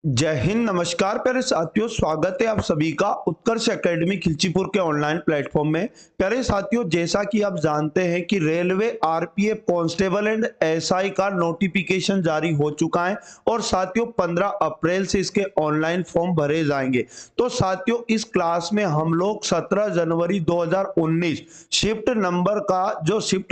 जय हिंद, नमस्कार प्यारे साथियों। स्वागत है आप सभी का उत्कर्ष एकेडमी खिलचीपुर के ऑनलाइन प्लेटफॉर्म में। प्यारे साथियों, जैसा कि आप जानते हैं कि railway RPF constable and SI का नोटिफिकेशन जारी हो चुका है और साथियों 15 अप्रैल से इसके ऑनलाइन फॉर्म भरे जाएंगे। तो साथियों, इस क्लास में हम लोग 17 जनवरी 2019 शिफ्ट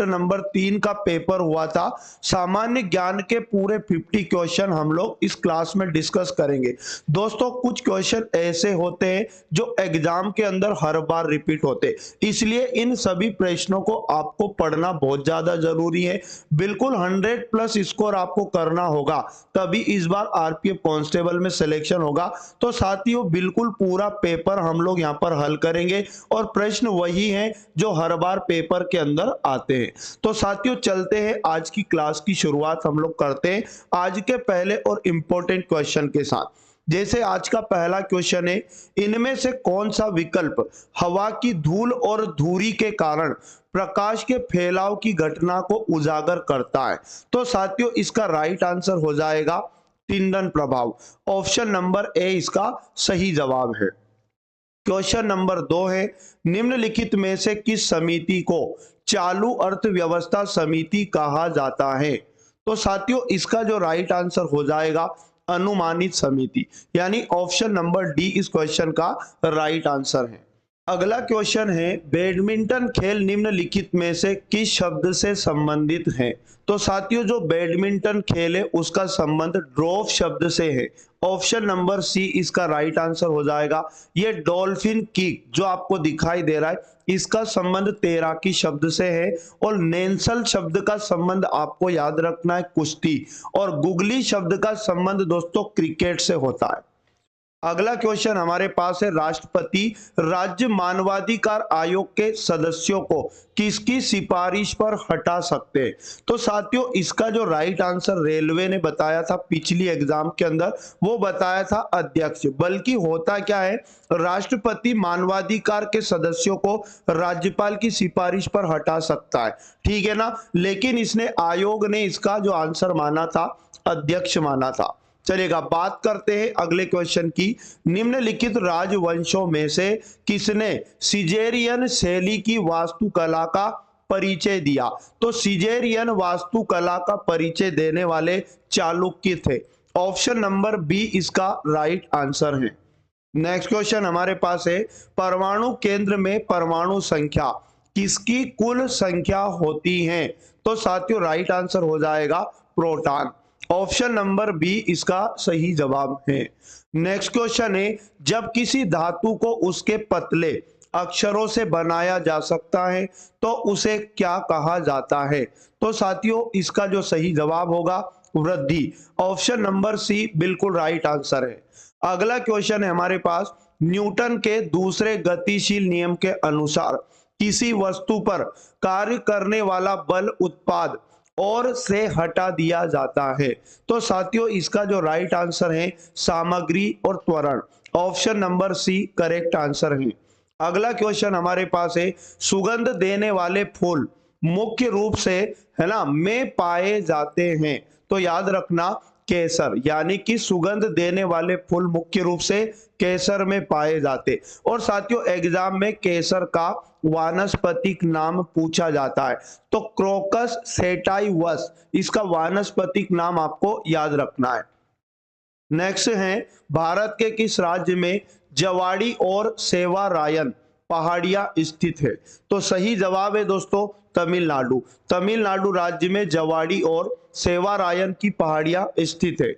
नंबर 3 का पेपर हुआ था, सामान्य ज्ञान के पूरे 50 क्वेश्चन हम लोग इस क्लास में डिस्कस करेंगे। दोस्तों, कुछ क्वेश्चन ऐसे होते हैं जो एग्जाम के अंदर हर बार रिपीट होते, इसलिए इन सभी प्रश्नों को आपको पढ़ना बहुत ज्यादा जरूरी है। बिल्कुल 100+ स्कोर आपको करना होगा, तभी इस बार आरपीएफ कांस्टेबल में सिलेक्शन होगा। तो साथियों, बिल्कुल पूरा पेपर हम लोग यहाँ पर हल करेंगे और प्रश्न वही हैं जो हर बार पेपर के अंदर आते हैं। तो साथियों, चलते हैं आज की क्लास की शुरुआत हम लोग करते हैं आज के पहले और इंपॉर्टेंट क्वेश्चन के साथ। जैसे आज का पहला क्वेश्चन है, इनमें से कौन सा विकल्प हवा की धूल और धुरी के कारण प्रकाश के फैलाव की घटना को उजागर करता है? तो साथियों, इसका राइट आंसर हो जाएगा टिंडन प्रभाव। ऑप्शन नंबर ए इसका सही जवाब है। क्वेश्चन नंबर 2 है, निम्नलिखित में से किस समिति को चालू अर्थव्यवस्था समिति कहा जाता है? तो साथियों, इसका जो राइट आंसर हो जाएगा अनुमानित समिति, यानी ऑप्शन नंबर डी इस क्वेश्चन का राइट आंसर है। अगला क्वेश्चन है, बैडमिंटन खेल निम्नलिखित में से किस शब्द से संबंधित है? तो साथियों, जो बैडमिंटन खेल है उसका संबंध ड्रॉप शब्द से है। ऑप्शन नंबर सी इसका राइट आंसर हो जाएगा। ये डॉल्फिन किक जो आपको दिखाई दे रहा है, इसका संबंध तैराकी शब्द से है और नेंसल शब्द का संबंध आपको याद रखना है कुश्ती, और गुगली शब्द का संबंध दोस्तों क्रिकेट से होता है। अगला क्वेश्चन हमारे पास है, राष्ट्रपति राज्य मानवाधिकार आयोग के सदस्यों को किसकी सिफारिश पर हटा सकते हैं? तो साथियों, इसका जो राइट आंसर रेलवे ने बताया था पिछली एग्जाम के अंदर, वो बताया था अध्यक्ष। बल्कि होता क्या है, राष्ट्रपति मानवाधिकार के सदस्यों को राज्यपाल की सिफारिश पर हटा सकता है, ठीक है ना। लेकिन इसने आयोग ने इसका जो आंसर माना था अध्यक्ष माना था। चलिएगा, बात करते हैं अगले क्वेश्चन की। निम्नलिखित राजवंशों में से किसने सिजेरियन शैली की वास्तुकला का परिचय दिया? तो सिजेरियन वास्तुकला का परिचय देने वाले चालुक्य थे। ऑप्शन नंबर बी इसका राइट आंसर है। नेक्स्ट क्वेश्चन हमारे पास है, परमाणु केंद्र में परमाणु संख्या किसकी कुल संख्या होती है? तो साथियों, राइट आंसर हो जाएगा प्रोटॉन। ऑप्शन नंबर बी इसका सही जवाब है। नेक्स्ट क्वेश्चन है, जब किसी धातु को उसके पतले अक्षरों से बनाया जा सकता है तो उसे क्या कहा जाता है? तो साथियों, इसका जो सही जवाब होगा वृद्धि। ऑप्शन नंबर सी बिल्कुल राइट आंसर है। अगला क्वेश्चन है हमारे पास, न्यूटन के दूसरे गतिशील नियम के अनुसार किसी वस्तु पर कार्य करने वाला बल उत्पाद और से हटा दिया जाता है? तो साथियों, इसका जो राइट आंसर है सामग्री और त्वरण। Option number C correct answer है। अगला क्वेश्चन हमारे पास है, सुगंध देने वाले फूल मुख्य रूप से है ना में पाए जाते हैं? तो याद रखना केसर, यानी कि सुगंध देने वाले फूल मुख्य रूप से केसर में पाए जाते। और साथियों, एग्जाम में केसर का वानस्पतिक नाम पूछा जाता है, तो क्रोकस सेटाइवस इसका वानस्पतिक नाम आपको याद रखना है। नेक्स्ट है, भारत के किस राज्य में जवाड़ी और सेवारायन पहाड़ियां स्थित है? तो सही जवाब है दोस्तों तमिलनाडु। तमिलनाडु राज्य में जवाड़ी और सेवारायन की पहाड़ियां स्थित है।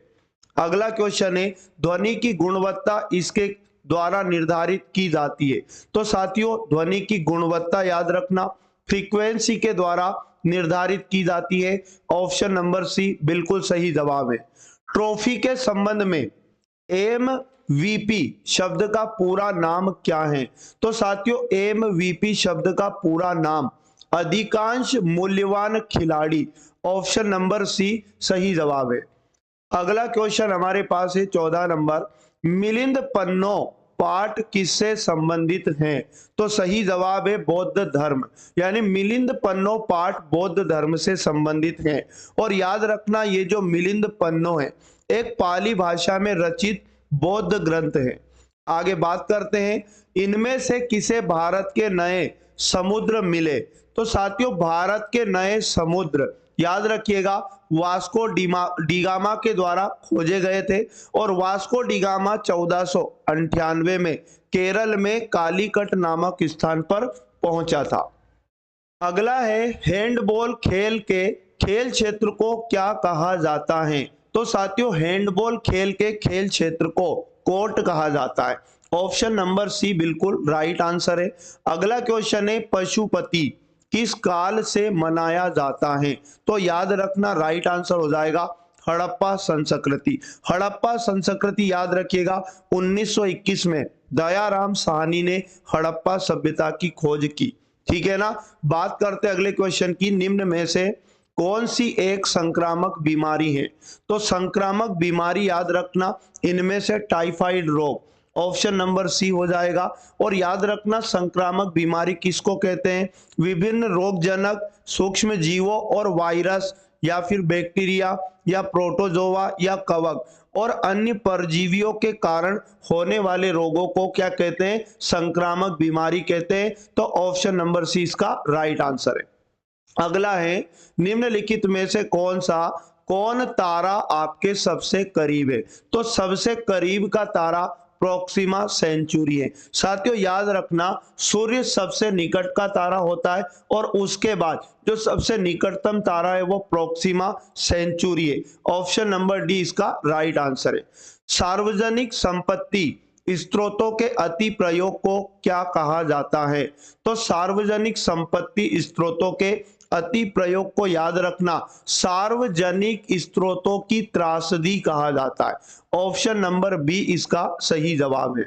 अगला क्वेश्चन है, ध्वनि की गुणवत्ता इसके द्वारा निर्धारित की जाती है? तो साथियों, ध्वनि की गुणवत्ता याद रखना फ्रीक्वेंसी के द्वारा निर्धारित की जाती है। ऑप्शन नंबर सी बिल्कुल सही जवाब है। ट्रॉफी के संबंध में एमवीपी शब्द का पूरा नाम क्या है? तो साथियों, एमवीपी शब्द का पूरा नाम अधिकांश मूल्यवान खिलाड़ी। ऑप्शन नंबर सी सही जवाब है। अगला क्वेश्चन हमारे पास है 14 नंबर, मिलिंद पन्नो पाठ किससे संबंधित हैं? तो सही जवाब है बौद्ध धर्म, यानी मिलिंद पन्नो पाठ बौद्ध धर्म से संबंधित है। और याद रखना, ये जो मिलिंद पन्नो है एक पाली भाषा में रचित बौद्ध ग्रंथ है। आगे बात करते हैं, इनमें से किसे भारत के नए समुद्र मिले? तो साथियों भारत के नए समुद्र याद रखिएगा वास्को डिगामा के द्वारा खोजे गए थे और वास्को डिगामा 1498 में केरल में कालीकट नामक स्थान पर पहुंचा था। अगला है, हैंडबॉल खेल के खेल क्षेत्र को क्या कहा जाता है? तो साथियों हैंडबॉल खेल के खेल क्षेत्र को कोर्ट कहा जाता है। ऑप्शन नंबर सी बिल्कुल राइट आंसर है। अगला क्वेश्चन है, पशुपति किस काल से मनाया जाता है? तो याद रखना राइट आंसर हो जाएगा हड़प्पा संस्कृति। हड़प्पा संस्कृति याद रखिएगा 1921 में दयाराम साहनी ने हड़प्पा सभ्यता की खोज की। ठीक है ना। बात करते अगले क्वेश्चन की, निम्न में से कौन सी एक संक्रामक बीमारी है? तो संक्रामक बीमारी याद रखना इनमें से टाइफाइड रोग, ऑप्शन नंबर सी हो जाएगा। और याद रखना संक्रामक बीमारी किसको कहते हैं? विभिन्न रोगजनक सूक्ष्म जीवों और वायरस या फिर बैक्टीरिया या प्रोटोजोआ या कवक और अन्य परजीवियों के कारण होने वाले रोगों को क्या कहते हैं? संक्रामक बीमारी कहते हैं। तो ऑप्शन नंबर सी इसका राइट आंसर है। अगला है, निम्नलिखित में से कौन तारा आपके सबसे करीब है? तो सबसे करीब का तारा प्रोक्सिमा सेंचुरी है। साथियों याद रखना सूर्य सबसे निकट का तारा होता है और उसके बाद जो सबसे निकटतम तारा है वो प्रोक्सिमा सेंचुरी है। ऑप्शन नंबर डी इसका राइट आंसर है। सार्वजनिक संपत्ति स्रोतों के अति प्रयोग को क्या कहा जाता है? तो सार्वजनिक संपत्ति स्रोतों के अति प्रयोग को याद रखना सार्वजनिक स्रोतों की त्रासदी कहा जाता है। ऑप्शन नंबर बी इसका सही जवाब है।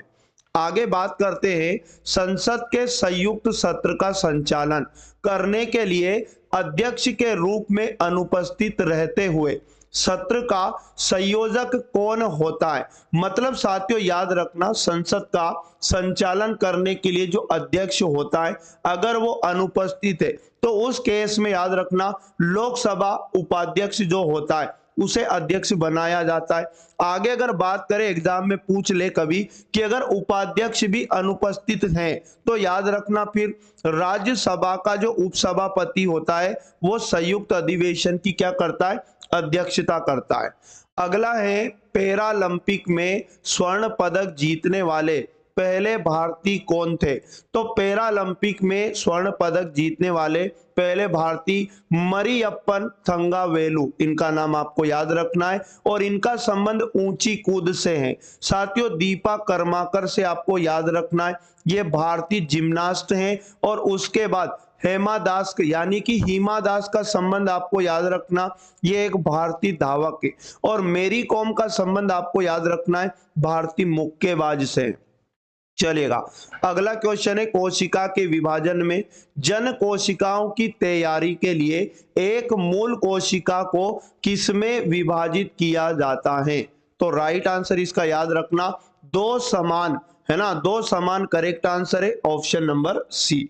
आगे बात करते हैं, संसद के संयुक्त सत्र का संचालन करने के लिए अध्यक्ष के रूप में अनुपस्थित रहते हुए सत्र का संयोजक कौन होता है? मतलब साथियों याद रखना संसद का संचालन करने के लिए जो अध्यक्ष होता है अगर वो अनुपस्थित है तो उस केस में याद रखना लोकसभा उपाध्यक्ष जो होता है उसे अध्यक्ष बनाया जाता है। आगे अगर बात करें एग्जाम में पूछ ले कभी कि अगर उपाध्यक्ष भी अनुपस्थित हैं तो याद रखना फिर राज्यसभा का जो उपसभापति होता है वो संयुक्त अधिवेशन की क्या करता है? अध्यक्षता करता है। अगला है, पैरालंपिक में स्वर्ण पदक जीतने वाले पहले भारतीय कौन थे? तो पैरालंपिक में स्वर्ण पदक जीतने वाले पहले भारतीय मरियप्पन थंगावेलु, इनका नाम आपको याद रखना है और इनका संबंध ऊंची कूद से है। साथियों दीपा कर्माकर से आपको याद रखना है, ये भारतीय जिम्नास्ट हैं। और उसके बाद हेमा दास यानी कि हिमा दास का संबंध आपको याद रखना, ये एक भारतीय धावक है। और मेरी कॉम का संबंध आपको याद रखना है भारतीय मुक्केबाज से। चलिएगा अगला क्वेश्चन है, कोशिका के विभाजन में जन कोशिकाओं की तैयारी के लिए एक मूल कोशिका को किसमें विभाजित किया जाता है? तो राइट आंसर इसका याद रखना दो समान, है ना, दो समान करेक्ट आंसर है ऑप्शन नंबर सी।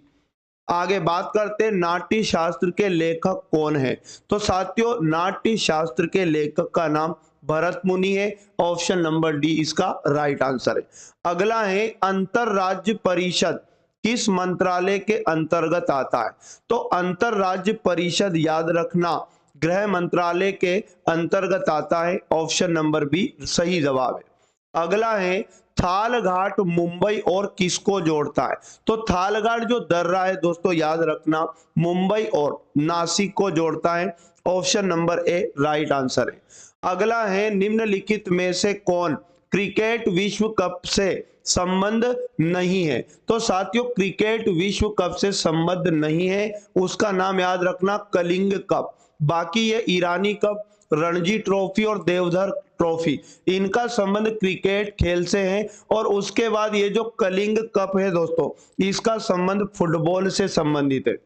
आगे बात करते हैं, नाट्य शास्त्र के लेखक कौन है? तो साथियों नाट्य शास्त्र के लेखक का नाम भरत मुनि है। ऑप्शन नंबर डी इसका राइट आंसर है। अगला है, अंतरराज्य परिषद किस मंत्रालय के अंतर्गत आता है? तो अंतरराज्य परिषद याद रखना गृह मंत्रालय के अंतर्गत आता है। ऑप्शन नंबर बी सही जवाब है। अगला है, थाल घाट मुंबई और किसको जोड़ता है? तो थाल घाट जो दर्रा है दोस्तों याद रखना मुंबई और नासिक को जोड़ता है। Option number A right answer है। अगला है, निम्नलिखित में से कौन क्रिकेट विश्व कप से संबंध नहीं है? तो साथियों क्रिकेट विश्व कप से संबंध नहीं है, उसका नाम याद रखना कलिंग कप। बाकी ये ईरानी कप, रणजी ट्रॉफी और देवधर ट्रॉफी, इनका संबंध क्रिकेट खेल से है। और उसके बाद ये जो कलिंग कप है दोस्तों इसका संबंध फुटबॉल से संबंधित है।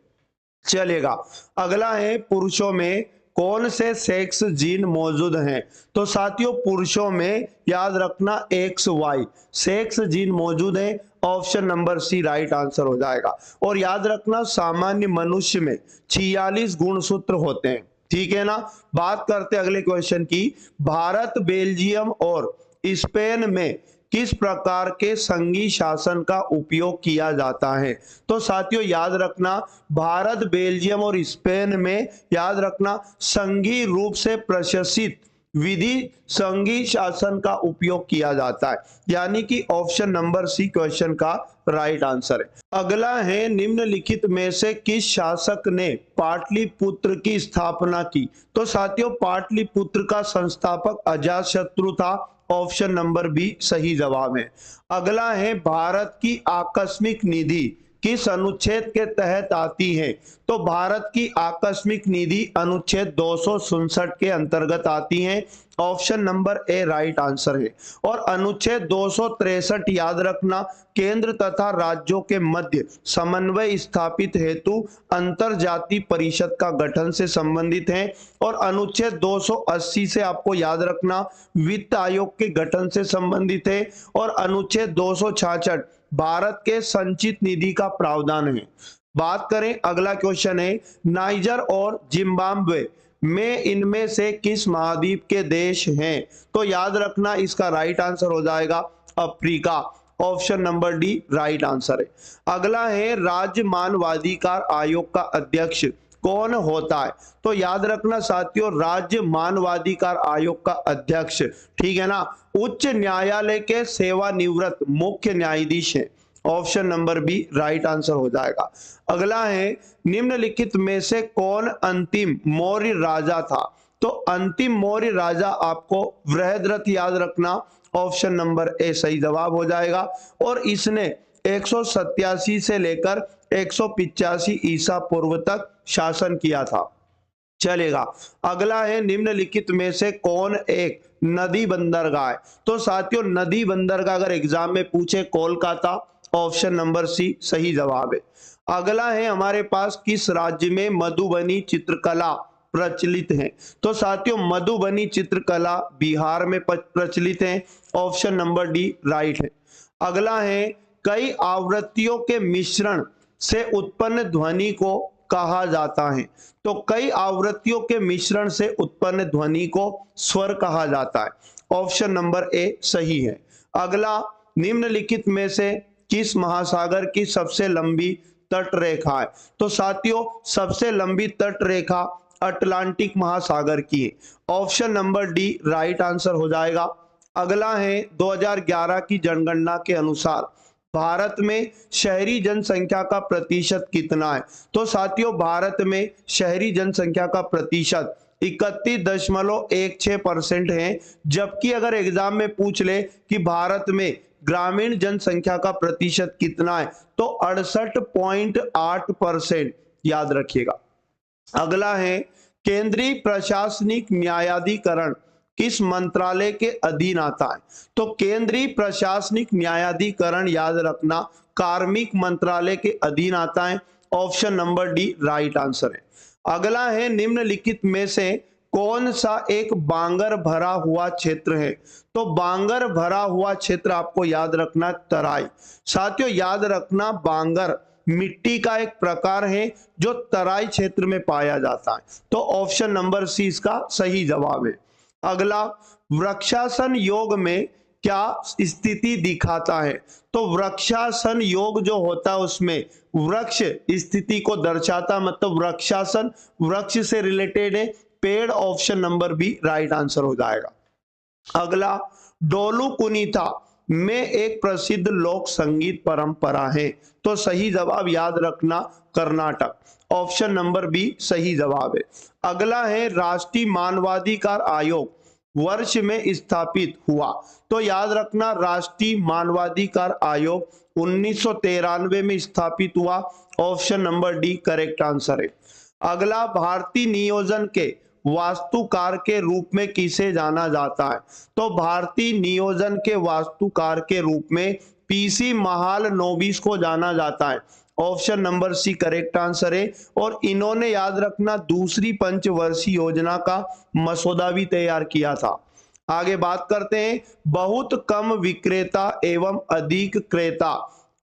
चलेगा अगला है, पुरुषों में कौन से सेक्स जीन मौजूद हैं? तो साथियों पुरुषों में याद रखना XY सेक्स जीन मौजूद है। Option number C right answer हो जाएगा। और याद रखना सामान्य मनुष्य में 46 गुणसूत्र होते हैं। ठीक है ना। बात करते अगले क्वेश्चन की। भारत, बेल्जियम और स्पेन में किस प्रकार के संघीय शासन का उपयोग किया जाता है? तो साथियों याद रखना, भारत, बेल्जियम और स्पेन में याद रखना संघीय रूप से प्रशासित विधि संघीय शासन का उपयोग किया जाता है, यानी कि ऑप्शन नंबर सी क्वेश्चन का राइट आंसर है। अगला है, निम्नलिखित में से किस शासक ने पाटलिपुत्र की स्थापना की? तो साथियों पाटलिपुत्र का संस्थापक अजातशत्रु था, ऑप्शन नंबर बी सही जवाब है। अगला है, भारत की आकस्मिक निधि किस अनुच्छेद के तहत आती है? तो भारत की आकस्मिक निधि अनुच्छेद 267 के अंतर्गत आती है, option number A right answer है। और अनुच्छेद 263 याद रखना केंद्र तथा राज्यों के मध्य समन्वय स्थापित हेतु अंतरजातीय परिषद का गठन से संबंधित है। और अनुच्छेद 280 से आपको याद रखना वित्त आयोग के गठन से संबंधित है। और अनुच्छेद 266 भारत के संचित निधि का प्रावधान है। बात करें, अगला क्वेश्चन है, नाइजर और जिम्बाब्वे में इनमें से किस महाद्वीप के देश हैं? तो याद रखना इसका राइट आंसर हो जाएगा Africa, option number D right answer है। अगला है, राज्य मानवाधिकार आयोग का अध्यक्ष कौन होता है? तो याद रखना साथियों राज्य मानवाधिकार आयोग का अध्यक्ष, ठीक है ना, उच्च न्यायालय के सेवानिवृत्त मुख्य न्यायाधीश है, option number B right answer हो जाएगा। अगला है, निम्नलिखित में से कौन अंतिम मौर्य राजा था? तो अंतिम मौर्य राजा आपको बृहद्रथ याद रखना, ऑप्शन नंबर ए सही जवाब हो जाएगा। और इसने 187 से लेकर 185 ईसा पूर्व तक शासन किया था। चलेगा, अगला है, निम्नलिखित में से कौन एक नदी बंदरगाह है? तो साथियों नदी बंदरगाह अगर एग्जाम में पूछे कोलकाता, ऑप्शन नंबर सी सही जवाब है। अगला है हमारे पास, किस राज्य में मधुबनी चित्रकला प्रचलित है? तो साथियों मधुबनी चित्रकला बिहार में प्रचलित है, ऑप्शन नंबर डी राइट है। अगला है, कई आवृत्तियों के मिश्रण से उत्पन्न ध्वनि को कहा जाता है? तो कई आवृत्तियों के मिश्रण से उत्पन्न ध्वनि को स्वर कहा जाता है, ऑप्शन नंबर ए सही है। अगला, निम्नलिखित में से किस महासागर की सबसे लंबी तट रेखा है? तो साथियों सबसे लंबी तट रेखा अटलांटिक महासागर की है, option number D right answer हो जाएगा। अगला है, 2011 की जनगणना के अनुसार भारत में शहरी जनसंख्या का प्रतिशत कितना है? तो साथियों भारत में शहरी जनसंख्या का प्रतिशत 31.16% है, जबकि अगर एग्जाम में पूछ ले कि भारत में ग्रामीण जनसंख्या का प्रतिशत कितना है तो 68.8% याद रखिएगा। अगला है, केंद्रीय प्रशासनिक न्यायाधिकरण किस मंत्रालय के अधीन आता है? तो केंद्रीय प्रशासनिक न्यायाधिकरण याद रखना कार्मिक मंत्रालय के अधीन आता है, option number D right answer है। अगला है, निम्नलिखित में से कौन सा एक बांगर भरा हुआ क्षेत्र है? तो बांगर भरा हुआ क्षेत्र आपको याद रखना तराई। साथियों याद रखना बांगर मिट्टी का एक प्रकार है जो तराई क्षेत्र में पाया जाता है, तो ऑप्शन नंबर सी इसका सही जवाब है। अगला, वृक्षासन योग में क्या स्थिति दिखाता है? तो वृक्षासन योग जो होता है उसमें वृक्ष स्थिति को दर्शाता, मतलब वृक्षासन वृक्ष से रिलेटेड है, पेड़, option number B right answer हो जाएगा। अगला, डोलू कुनीता में एक प्रसिद्ध लोक संगीत परंपरा है, तो सही जवाब याद रखना कर्नाटक, ऑप्शन नंबर बी सही जवाब है। अगला है, राष्ट्रीय मानवाधिकार आयोग वर्ष में स्थापित हुआ? तो याद रखना राष्ट्रीय मानवाधिकार आयोग 1993 में स्थापित हुआ, option number D correct answer है। अगला, भारतीय नियोजन के वास्तुकार के रूप में किसे जाना जाता है? तो भारतीय नियोजन के वास्तुकार के रूप में पीसी महालनोबिस को जाना जाता है, option number C correct answer है। और इन्होंने याद रखना दूसरी पंचवर्षीय योजना का मसौदा भी तैयार किया था। आगे बात करते हैं, बहुत कम विक्रेता एवं अधिक क्रेता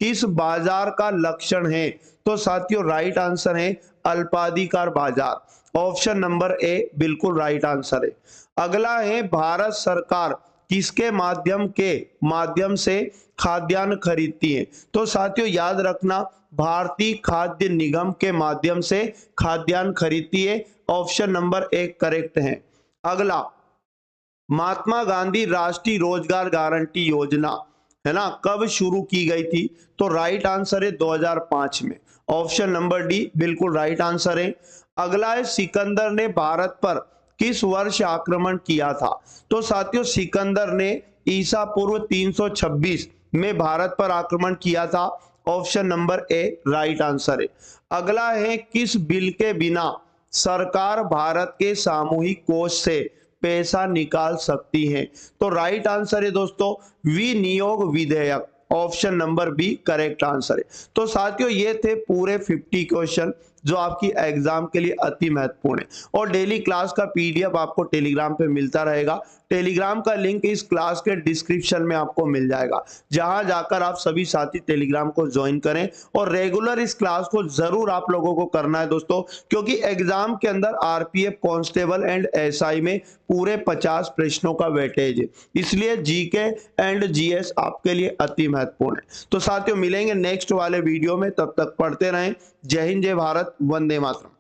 किस बाजार का लक्षण है? तो साथियों राइट आंसर है अल्पाधिकार बाजार, ऑप्शन नंबर ए बिल्कुल राइट आंसर है। अगला है भारत सरकार किसके माध्यम से खाद्यान्न खरीदती है? तो साथियों याद रखना, भारतीय खाद्य निगम के माध्यम से खाद्यान्न खरीदती है। ऑप्शन नंबर एक करेक्ट है। अगला, महात्मा गांधी राष्ट्रीय रोजगार गारंटी योजना है ना, कब शुरू की गई थी? तो राइट आंसर है 2005 में। ऑप्शन नंबर डी बिल्कुल राइट आंसर है। अगला है, सिकंदर ने भारत पर किस वर्ष आक्रमण किया था? तो साथियों सिकंदर ने ईसा पूर्व 326 में भारत पर आक्रमण किया था। Option number A right answer है। अगला है, किस बिल के बिना सरकार भारत के सामूहिक कोष से पैसा निकाल सकती है? तो राइट आंसर है दोस्तों विनियोग विधेयक। Option number B correct answer है। तो साथियों ये थे पूरे 50 क्वेश्चन जो आपकी एग्जाम के लिए अति महत्वपूर्ण है। और डेली क्लास का पीडीएफ आपको टेलीग्राम पे मिलता रहेगा। टेलीग्राम का लिंक इस क्लास के डिस्क्रिप्शन में आपको मिल जाएगा, जहां जाकर आप सभी साथी टेलीग्राम को ज्वाइन करें और रेगुलर इस क्लास को जरूर आप लोगों को करना है दोस्तों, क्योंकि एग्जाम के अंदर आरपीएफ कांस्टेबल एंड एसआई में पूरे 50 प्रश्नों का वेटेज है, इसलिए जीके एंड जीएस आपके लिए अति महत्वपूर्ण है। तो साथियों मिलेंगे नेक्स्ट वाले वीडियो में, तब तक पढ़ते रहें। जय हिंद, जय भारत, वंदे मातरम।